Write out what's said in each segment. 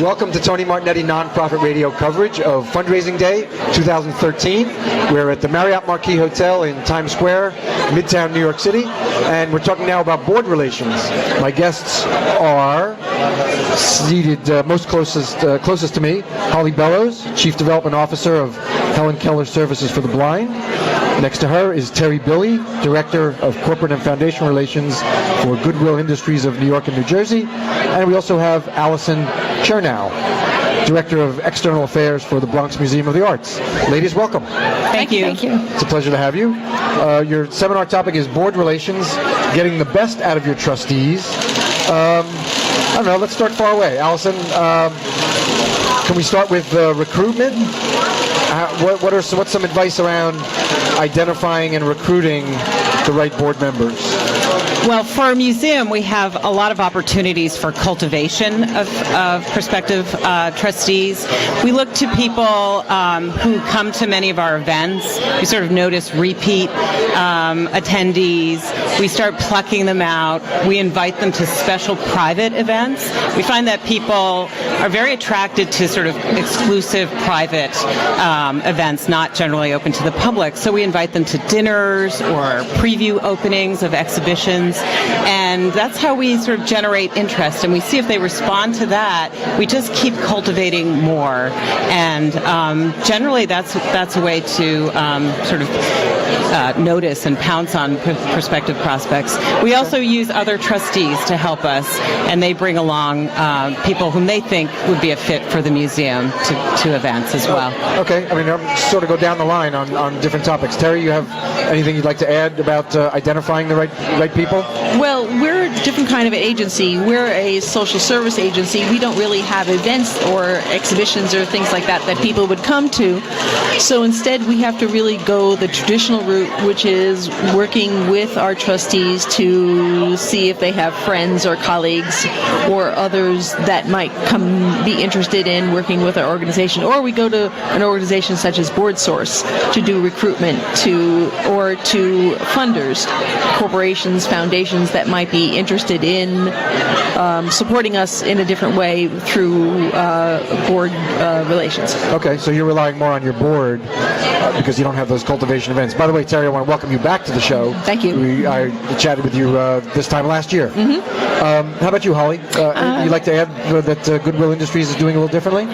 Welcome to Tony Martignetti Nonprofit Radio coverage of Fundraising Day 2013. We're at the Marriott Marquis Hotel in Times Square, Midtown, New York City, and we're talking now about board relations. My guests are seated closest to me, Holly Bellows, Chief Development Officer of Helen Keller Services for the Blind. Next to her is Billie, Director of Corporate and Foundation Relations for Goodwill Industries of New York and New Jersey. And we also have Allison Chernow, Director of External Affairs for the Bronx Museum of the Arts. Ladies, welcome. Thank you. Thank you. It's a pleasure to have you. Your seminar topic is board relations, getting the best out of your trustees. I don't know, let's start far away. Allison, can we start with recruitment? What's some advice around identifying and recruiting the right board members? Well, for our museum, we have a lot of opportunities for cultivation of prospective trustees. We look to people who come to many of our events. We sort of notice repeat attendees. We start plucking them out. We invite them to special private events. We find that people are very attracted to sort of exclusive private events, not generally open to the public. So we invite them to dinners or preview openings of exhibitions. And that's how we sort of generate interest. And we see if they respond to that, we just keep cultivating more. And generally that's a way to sort of notice and pounce on prospective prospects. We also use other trustees to help us, and they bring along people whom they think would be a fit for the museum to events as well. Okay, I mean, sort of go down the line on different topics. Terry, you have anything you'd like to add about identifying the right people? Well, we're a different kind of an agency. We're a social service agency. We don't really have events or exhibitions or things like that people would come to. So instead, we have to really go the traditional route, which is working with our trustees to see if they have friends or colleagues or others that might be interested in working with our organization. Or we go to an organization such as BoardSource to do recruitment or to funders, corporations, foundations that might be interested in supporting us in a different way through board relations. Okay, so you're relying more on your board because you don't have those cultivation events. By the way, Terry, I want to welcome you back to the show. Thank you. I chatted with you this time last year. Mm-hmm. How about you, Holly? You'd like to add that Goodwill Industries is doing a little differently?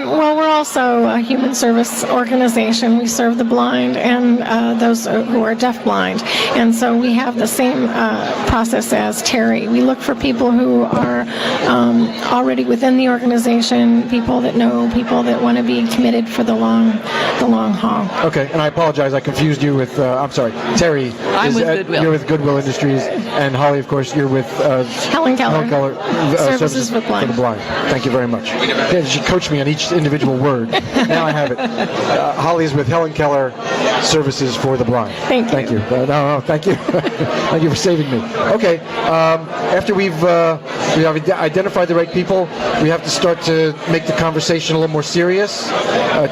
Well, we're also a human service organization. We serve the blind and those who are deafblind. And so we have the same process as Terry. We look for people who are already within the organization, people that know, people that want to be committed for the long haul. Okay, and I apologize, I confused you with, I'm sorry, Terry. I'm with Goodwill. You're with Goodwill Industries, and Holly, of course, you're with Helen Keller Services for the Blind. Thank you very much. Yeah, she coached me on each individual word. Now I have it. Holly is with Helen Keller Services for the Blind. Thank you. No, thank you. Thank you for saving me. Okay, after we have identified the right people, we have to start to make the conversation a little more serious.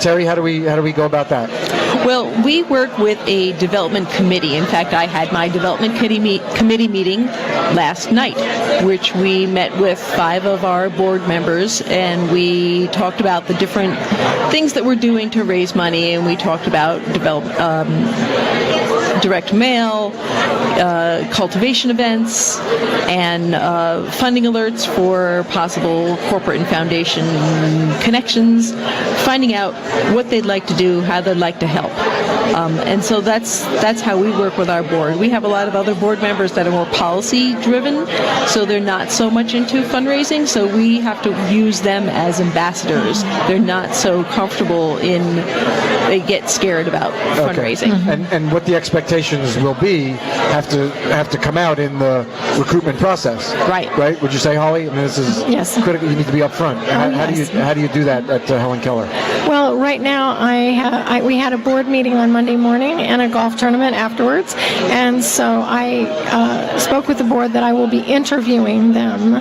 Terry, how do we go about that? Well, we work with a development committee. In fact, I had my development committee meeting last night, which we met with 5 of our board members, and we talked about the different things that we're doing to raise money, and we talked about direct mail, cultivation events, and funding alerts for possible corporate and foundation connections, finding out what they'd like to do, how they'd like to help. And so that's how we work with our board. We have a lot of other board members that are more policy driven, so they're not so much into fundraising, so we have to use them as ambassadors. They're not so comfortable they get scared about fundraising. Okay. And what the expectations will be have to come out in the recruitment process. Right. Would you say, Holly? I mean, this is critical. You need to be upfront. How do you do that at Helen Keller? Well, right now we had a board meeting on Monday morning and a golf tournament afterwards, and so I spoke with the board that I will be interviewing them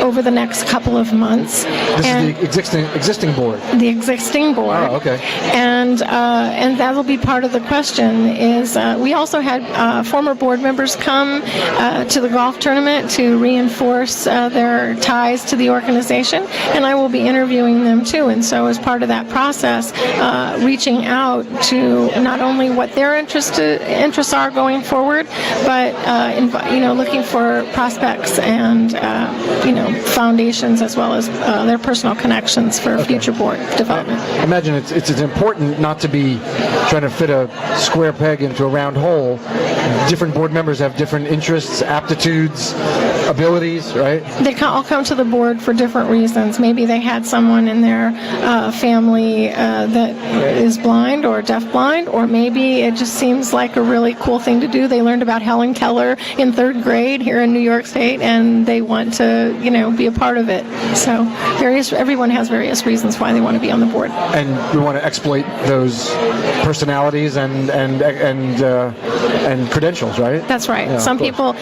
over the next couple of months. This is the existing board. The existing board. Oh, okay. And that will be part of the question is we also had former board members come to the golf tournament to reinforce their ties to the organization, and I will be interviewing them too. And so as part of that process, reaching out to not only what their interests are going forward, but looking for prospects and foundations as well as their personal connections for future board development. I imagine it's important not to be trying to fit a square peg into a round hole. Different board members have different interests, aptitudes, abilities, right? They all come to the board for different reasons. Maybe they had someone in their family that is blind or deafblind, or maybe it just seems like a really cool thing to do. They learned about Helen Keller in 3rd grade here in New York State, and they want to, be a part of it. So everyone has various reasons why they want to be on the board. And we want to exploit those personalities and credentials, right? That's right. Yeah, some people,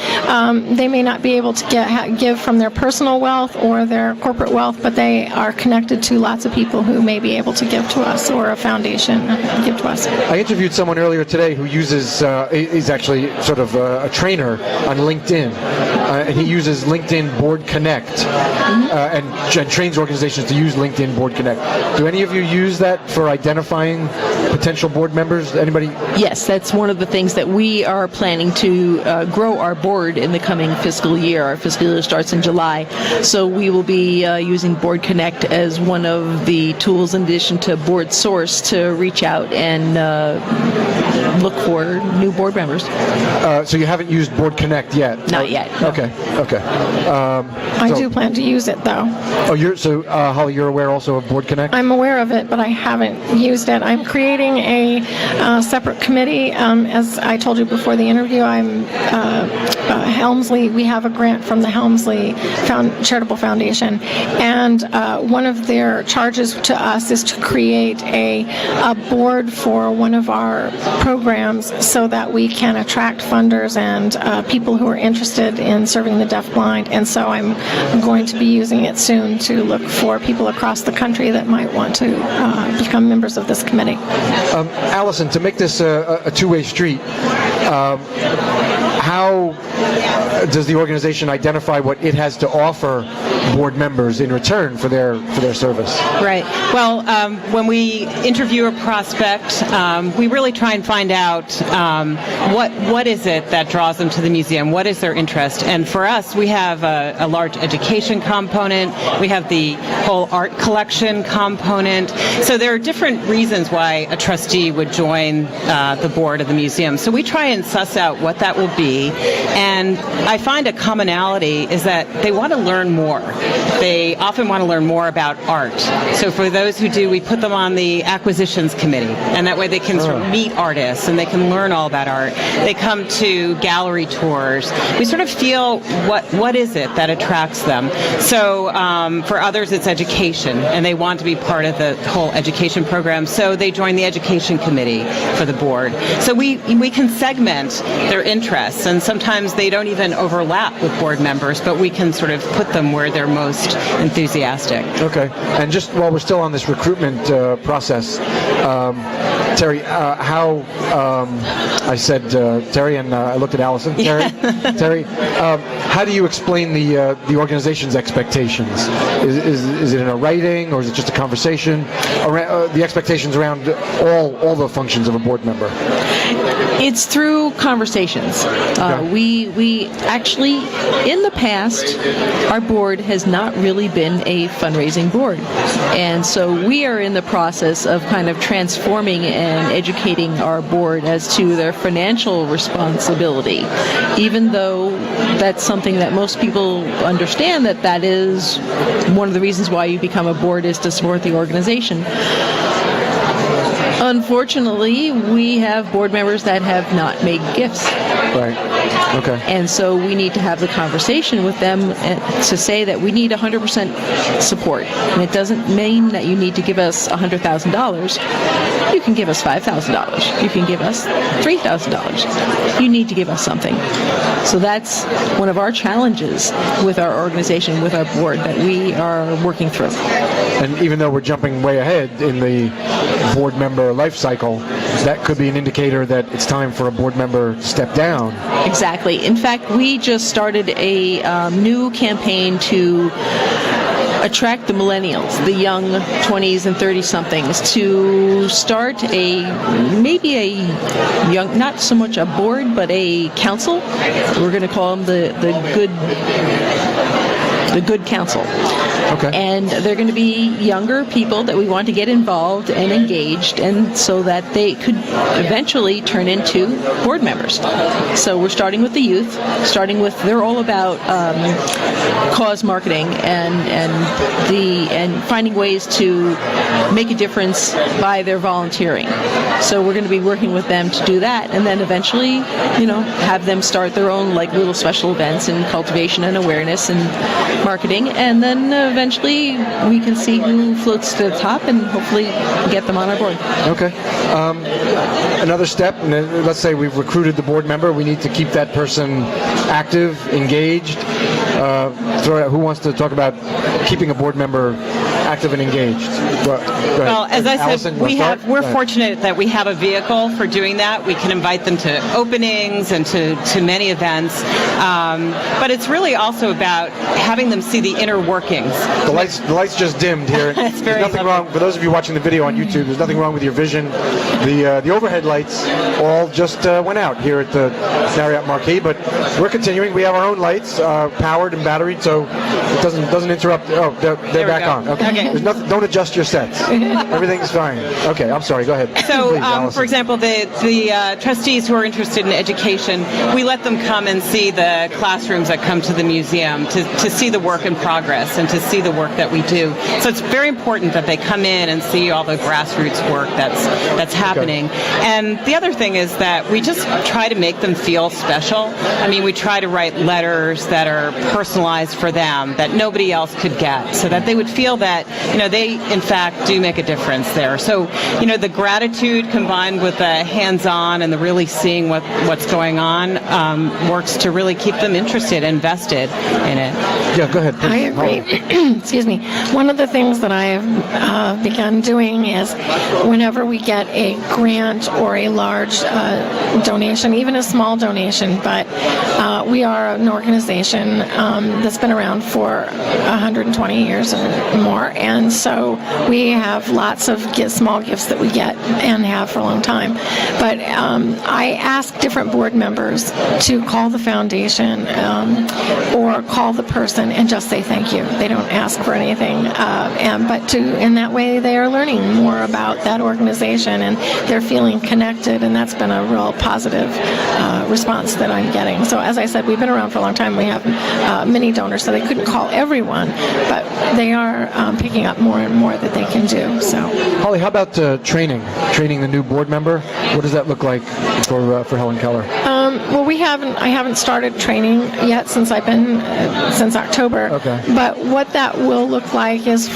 they may not be able to give from their personal wealth or their corporate wealth, but they are connected to lots of people who may be able to give to us, or a foundation give to us. I interviewed someone earlier today who uses, he's actually sort of a trainer on LinkedIn, and he uses LinkedIn Board Connect and trains organizations to use LinkedIn Board Connect. Do any of you use that for identifying potential board members? Anybody? Yes, that's one of the things that we are planning to grow our board in the coming fiscal year. Our fiscal year starts in July, so we will be using Board Connect as one of the tools in addition to Board Source to reach out and look for new board members. So you haven't used Board Connect yet? Not yet. No. Okay. I do plan to use it, though. Oh, Holly, you're aware also of Board Connect? I'm aware of it, but I haven't used it. I'm creating a separate committee. As I told you before the interview, I'm Helmsley. We have a grant from the Helmsley Charitable Foundation, and one of their charges to us is to create a board for one of our programs so that we can attract funders and people who are interested in serving the deafblind. And so I'm going to be using it soon to look for people across the country that might want to become members of this committee. Allison, to make this a two-way street, how does the organization identify what it has to offer board members in return for their service? Right. Well, when we interview a prospect, we really try and find out what is it that draws them to the museum, what is their interest. And for us, we have a large education component, we have the whole art collection component. So there are different reasons why a trustee would join the board of the museum. So we try and suss out what that will be. And I find a commonality is that they want to learn more. They often want to learn more about art. So for those who do, we put them on the acquisitions committee, and that way they can sort of meet artists and they can learn all about art. They come to gallery tours. We sort of feel what is it that attracts them. So for others, it's education, and they want to be part of the whole education program. So they join the education committee for the board. So we can segment their interests, and sometimes they don't even overlap with board members, but we can sort of put them where they're most enthusiastic. Okay. And just while we're still on this recruitment process, Terry, I said Terry, and I looked at Allison. Terry, how do you explain the organization's expectations? Is it in a writing, or is it just a conversation? The expectations around all the functions of a board member? It's through conversations. We actually, in the past, our board has not really been a fundraising board. And so we are in the process of kind of transforming and educating our board as to their financial responsibility, even though that's something that most people understand, that is one of the reasons why you become a board is to support the organization. Unfortunately, we have board members that have not made gifts. Right. Okay. And so we need to have the conversation with them to say that we need 100% support. And it doesn't mean that you need to give us $100,000. You can give us $5,000. You can give us $3,000. You need to give us something. So that's one of our challenges with our organization, with our board, that we are working through. And even though we're jumping way ahead in the board member life cycle, that could be an indicator that it's time for a board member to step down. Exactly. In fact, we just started a new campaign to attract the millennials, the young 20s and 30-somethings, to start maybe a young, not so much a board, but a council. We're going to call them the Good Council. Okay. And they're going to be younger people that we want to get involved and engaged, and so that they could eventually turn into board members. So we're starting with the youth, they're all about cause marketing and finding ways to make a difference by their volunteering. So we're going to be working with them to do that, and then eventually, have them start their own little special events in cultivation and awareness and marketing, and then eventually we can see who floats to the top and hopefully get them on our board. Okay. Another step, let's say we've recruited the board member, we need to keep that person active, engaged. Who wants to talk about keeping a board member active and engaged? Well, as I Allison, said, we're fortunate that we have a vehicle for doing that. We can invite them to openings and to many events. But it's really also about having them see the inner workings. The lights just dimmed here. It's There's nothing wrong. For those of you watching the video on YouTube, there's nothing wrong with your vision. The overhead lights all just went out here at the Marriott Marquis, but we're continuing. We have our own lights, powered and batteried, so it doesn't interrupt. Oh, they're back on. Okay. There's nothing. Don't adjust your sets. Everything's fine. Okay, I'm sorry. Go ahead. So, Please, for example, the trustees who are interested in education, we let them come and see the classrooms that come to the museum to see the work in progress and to see the work that we do. So it's very important that they come in and see all the grassroots work that's happening. Okay. And the other thing is that we just try to make them feel special. I mean, we try to write letters that are personalized for them that nobody else could get, so that they would feel that they in fact do make a difference there. So the gratitude combined with the hands-on and the really seeing what's going on works to really keep them interested and invested in it. Yeah, go ahead. Please. I agree. Excuse me. One of the things that I have begun doing is whenever we get a grant or a large donation, even a small donation, but we are an organization that's been around for 120 years or more, and so we have lots of small gifts that we get and have for a long time. But I ask different board members to call the foundation or call the person and just say thank you. They don't ask for anything, but in that way they are learning more about that organization and they're feeling connected, and that's been a real positive response that I'm getting. So as I said, we've been around for a long time. We have many donors, so they couldn't call everyone, but they are picking up more and more that they can do. So, Holly, how about training the new board member? What does that look like for Helen Keller? Well, I haven't started training yet since I've been since October. Okay. But what that will look like is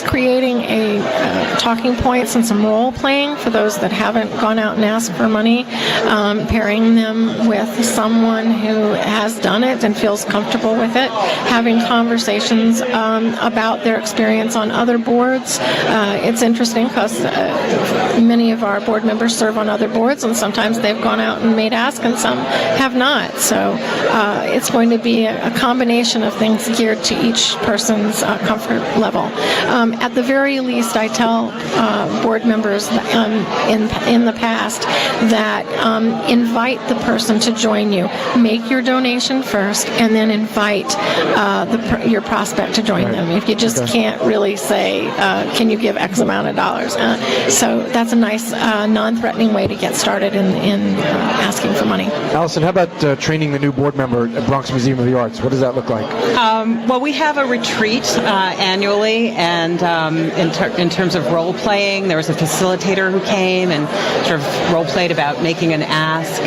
creating a talking points and some role playing for those that haven't gone out and asked for money, pairing them with someone who has done it and feels comfortable with it, having conversations about their experience on other boards. It's interesting because many of our board members serve on other boards, and sometimes they've gone out and made ask, and some have not. So it's going to be a combination of things geared to each person's comfort level. At the very least, I tell board members in the past that invite the person to join you. Make your donation first, and then invite your prospect to join them. If you just can't really say, can you give X amount of dollars? So that's a nice non-threatening way to get started in asking for money. Allison, how about training the new board member at Bronx Museum of the Arts? What does that look like? Well, we have a retreat annually, and in terms of role playing, there was a facilitator who came and sort of role played about making an ask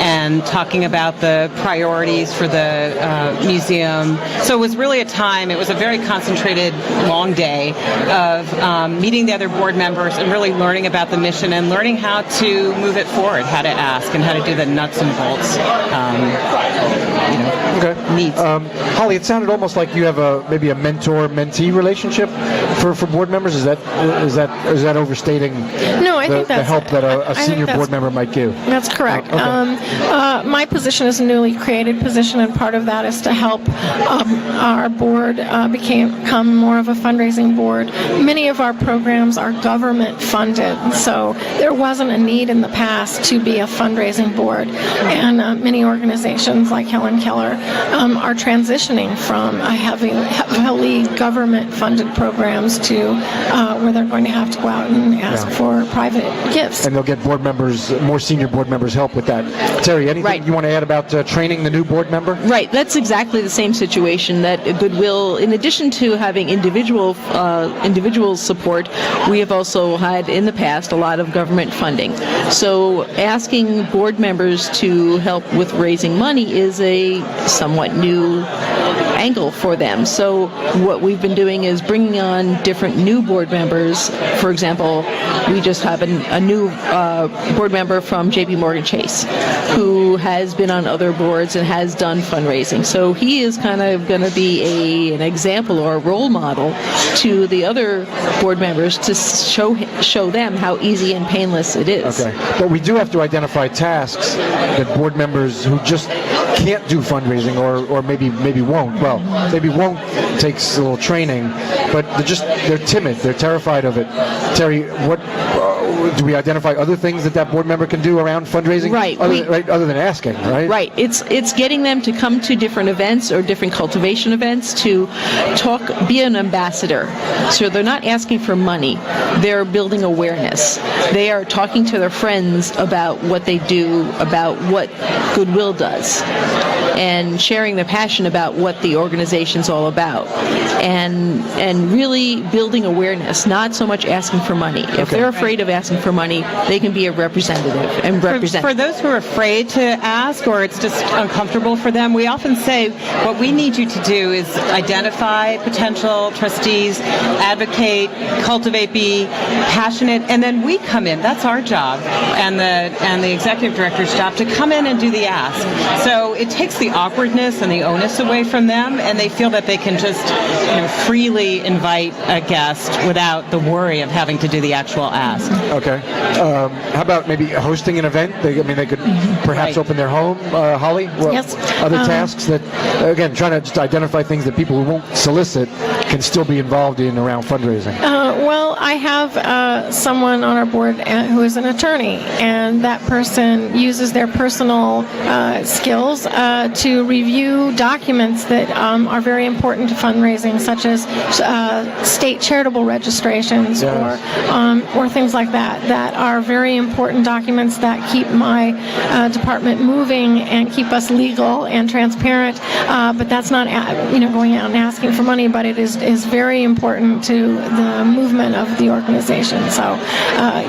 and talking about the priorities for the museum. So it was really it was a very concentrated, long day of meeting the other board members and really learning about the mission and learning how to move it forward, how to ask and how to do the nuts and bolts. Okay. needs. Holly, it sounded almost like you have maybe a mentor-mentee relationship for board members. Is that overstating No, I think the that's help that a senior that's- board member might give? That's correct. Okay. My position is a newly created position, and part of that is to help our board become more of a fundraising board. Many of our programs are government funded, so there wasn't a need in the past to be a fundraising board. And many organizations like Helen Keller are transitioning from heavily government funded programs to where they're going to have to go out and ask for private gifts. And they'll get board members, more senior board members, help with that. Terry, anything you want to add about training the new board member? Right, that's exactly the same situation that Goodwill, in addition to having individual support, we have also had in the past a lot of government funding. So asking board members to help with raising money is a somewhat new angle for them. So what we've been doing is bringing on different new board members. For example, we just have a new board member from JP Morgan Chase who has been on other boards and has done fundraising. So he is kind of going to be an example or a role model to the other board members to show them how easy and painless it is. Okay. But we do have to identify tasks that board members who just can't do fundraising or maybe won't. Well, maybe won't takes a little training, but they're timid. They're terrified of it. Terry, what do we identify other things that board member can do around fundraising? Right. Other than asking, right? Right. It's getting them to come to different events or different cultivation events to be an ambassador. So they're not asking for money. They're building awareness. They are talking to their friends about what they do, about what Goodwill does, and sharing their passion about what the organization's all about, and really building awareness, not so much asking for money. If they're afraid of asking for money, they can be a representative and represent. For those who are afraid to ask or it's just uncomfortable for them, we often say what we need you to do is identify potential trustees, advocate, cultivate, be passionate, and then we come in. That's our job, and the executive director's job to come in and do the ask. So it takes the awkwardness and the onus away from them, and they feel that they can just freely invite a guest without the worry of having to do the actual ask. Okay. How about maybe hosting an event? They could perhaps open their home. Holly? Yes. Other tasks that, again, trying to just identify things that people who won't solicit can still be involved in around fundraising. Well, I have someone on our board who is an attorney, and that person uses their personal skills to review documents that are very important to fundraising, such as state charitable registrations or things like that are very important documents that keep my department moving and keep us legal and transparent. But that's not going out and asking for money, but it is very important to the movement of the organization. So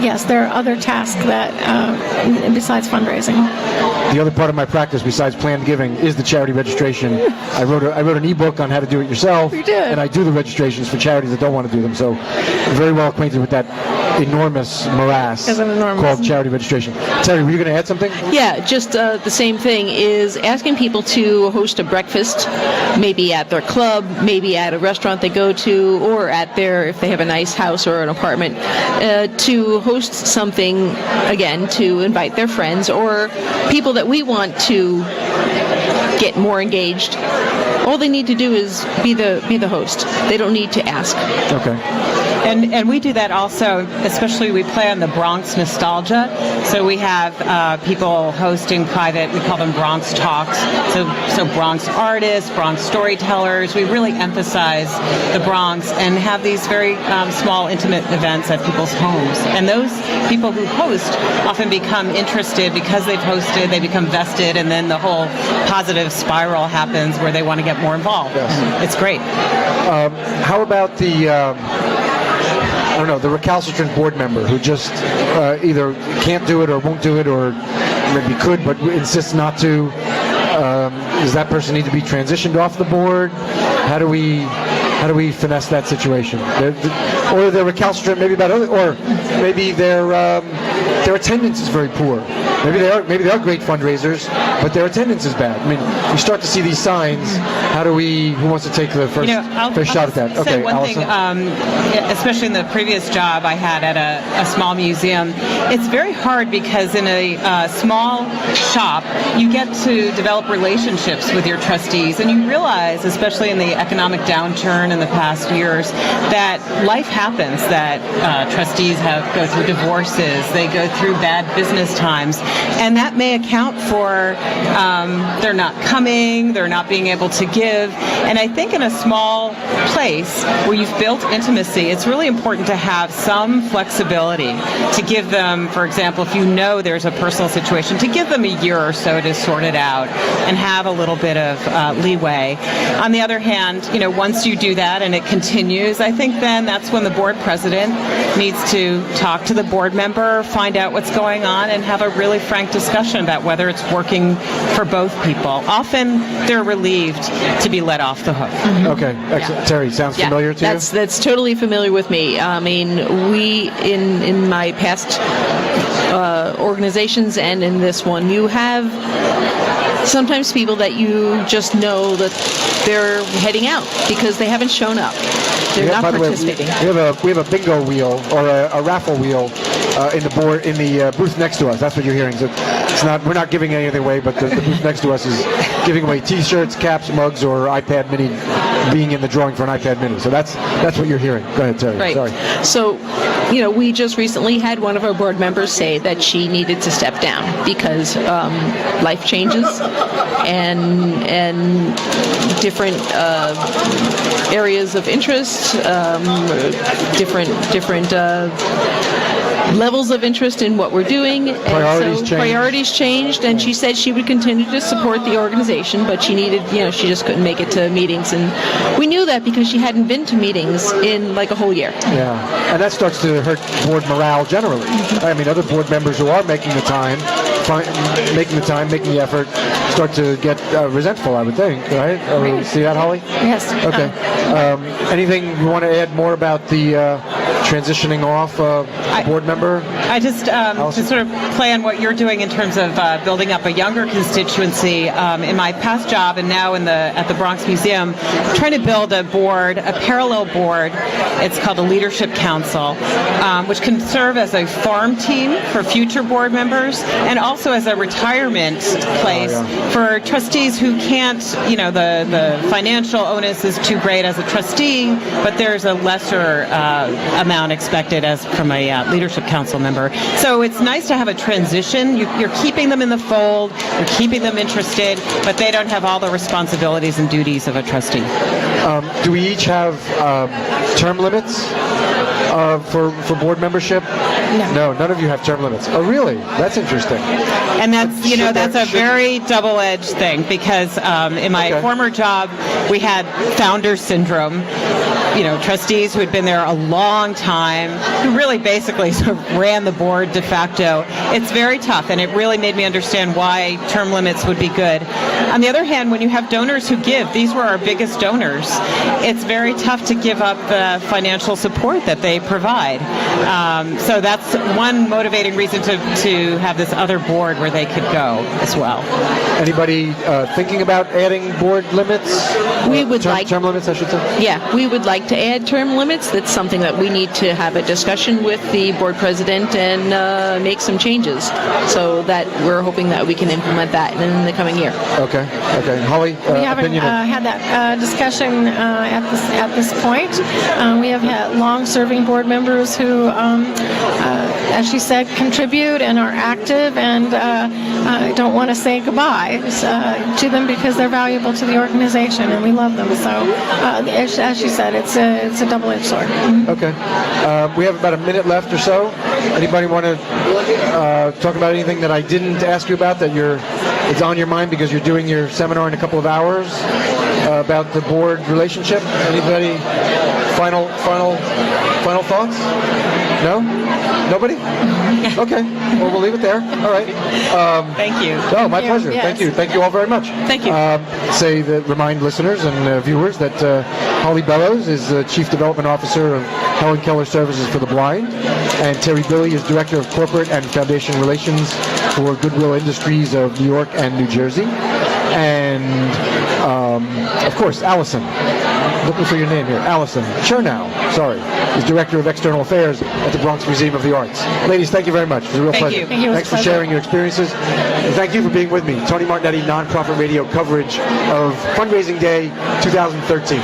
yes, there are other tasks that besides fundraising. The other part of my practice besides planned giving is the charity registration. I wrote an ebook on how to do it yourself. You did. And I do the registrations for charities that don't want to do them. So very well acquainted with that enormous morass called charity registration. Terry, were you going to add something? Yeah, just the same thing is asking people to host a breakfast, maybe at their club, maybe at a restaurant they go to, or at if they have a nice house or an apartment, to host something, again, to invite their friends or people that we want to get more engaged. All they need to do is be the host. They don't need to ask. Okay. And we do that also, especially we play on the Bronx nostalgia. So we have people hosting private, we call them Bronx Talks. So Bronx artists, Bronx storytellers. We really emphasize the Bronx and have these very small, intimate events at people's homes. And those people who host often become interested because they've hosted, they become vested, and then the whole positive spiral happens where they want to get more involved. Yes. It's great. How about the recalcitrant board member who just either can't do it or won't do it, or maybe could but insists not to? Does that person need to be transitioned off the board? How do we finesse that situation? Or they're recalcitrant maybe about other, or maybe they're their attendance is very poor. Maybe they are great fundraisers, but their attendance is bad. I mean, we start to see these signs. Who wants to take the first shot at that? Say Okay, one Allison. thing, especially in the previous job I had at a small museum, it's very hard because in a small shop, you get to develop relationships with your trustees, and you realize, especially in the economic downturn in the past years, that life happens, that trustees go through divorces, they go through bad business times, and that may account for they're not coming, they're not being able to give. And I think in a small place where you've built intimacy, it's really important to have some flexibility to give them, for example, if you know there's a personal situation, to give them a year or so to sort it out and have a little bit of leeway. On the other hand, once you do that and it continues, I think then that's when the board president needs to talk to the board member, find out what's going on, and have a really frank discussion about whether it's working for both people. Often they're relieved to be let off the hook. Okay, excellent. Terry, sounds familiar to you? That's totally familiar with me. I mean, we in my past organizations and in this one, you have sometimes people that you just know that they're heading out because they haven't shown up. They're not participating. We have a bingo wheel or a raffle wheel in the booth next to us. That's what you're hearing. So we're not giving anything away, but the booth next to us is giving away T-shirts, caps, mugs, or iPad Mini, being in the drawing for an iPad Mini. So that's what you're hearing. Go ahead, Terry. Right. Sorry. So, we just recently had one of our board members say that she needed to step down because life changes and different areas of interest, different levels of interest in what we're doing. Priorities changed, and she said she would continue to support the organization, but she needed, she just couldn't make it to meetings, and we knew that because she hadn't been to meetings in like a whole year. Yeah, and that starts to hurt board morale generally. I mean, other board members who are making the time, making the effort, start to get resentful, I would think, right? See that, Holly? Yes. Okay. Anything you want to add more about the transitioning off a board member? I just to sort of play on what you're doing in terms of building up a younger constituency. In my past job and now at the Bronx Museum, I'm trying to build a parallel board. It's called a leadership council, which can serve as a farm team for future board members and also as a retirement place for trustees who can't, the financial onus is too great as a trustee, but there's a lesser amount expected as from a leadership council member. So it's nice to have a transition. You're keeping them in the fold, you're keeping them interested, but they don't have all the responsibilities and duties of a trustee. Do we each have term limits for board membership? No, none of you have term limits. Oh, really? That's interesting. And that's a very double-edged thing because in my former job, we had founder syndrome. Trustees who had been there a long time, who really basically sort of ran the board de facto. It's very tough, and it really made me understand why term limits would be good. On the other hand, when you have donors who give, these were our biggest donors, it's very tough to give up the financial support that they provide. So that's one motivating reason to have this other board where they could go as well. Anybody thinking about adding board limits? We would term limits, I should say. Yeah, we would like to add term limits. That's something that we need to have a discussion with the board president and make some changes. So that we're hoping that we can implement that in the coming year. Okay. Holly, we haven't had that discussion at this point. We have had long-serving board members who, as she said, contribute and are active, and I don't want to say goodbye to them because they're valuable to the organization, and we love them. So, as she said, it's a double-edged sword. Mm-hmm. Okay. We have about a minute left or so. Anybody want to talk about anything that I didn't ask you about that you're it's on your mind because you're doing your seminar in a couple of hours about the board relationship. Anybody? Final thoughts? No? Nobody? Okay. Well, we'll leave it there. All right. Thank you. Oh, my pleasure. Yes. Thank you. Thank you all very much. Thank you. Remind listeners and viewers that Holly Bellows is the Chief Development Officer of Helen Keller Services for the Blind, and Terry Billie is Director of Corporate and Foundation Relations for Goodwill Industries of New York and New Jersey. And, of course, Allison. Looking for your name here. Allison Chernow, is Director of External Affairs at the Bronx Museum of the Arts. Ladies, thank you very much. It was a real Thank pleasure. you. Thank you. It was Thanks a for pleasure. sharing your experiences. And thank you for being with me. Tony Martignetti, Nonprofit Radio coverage of Fundraising Day 2013.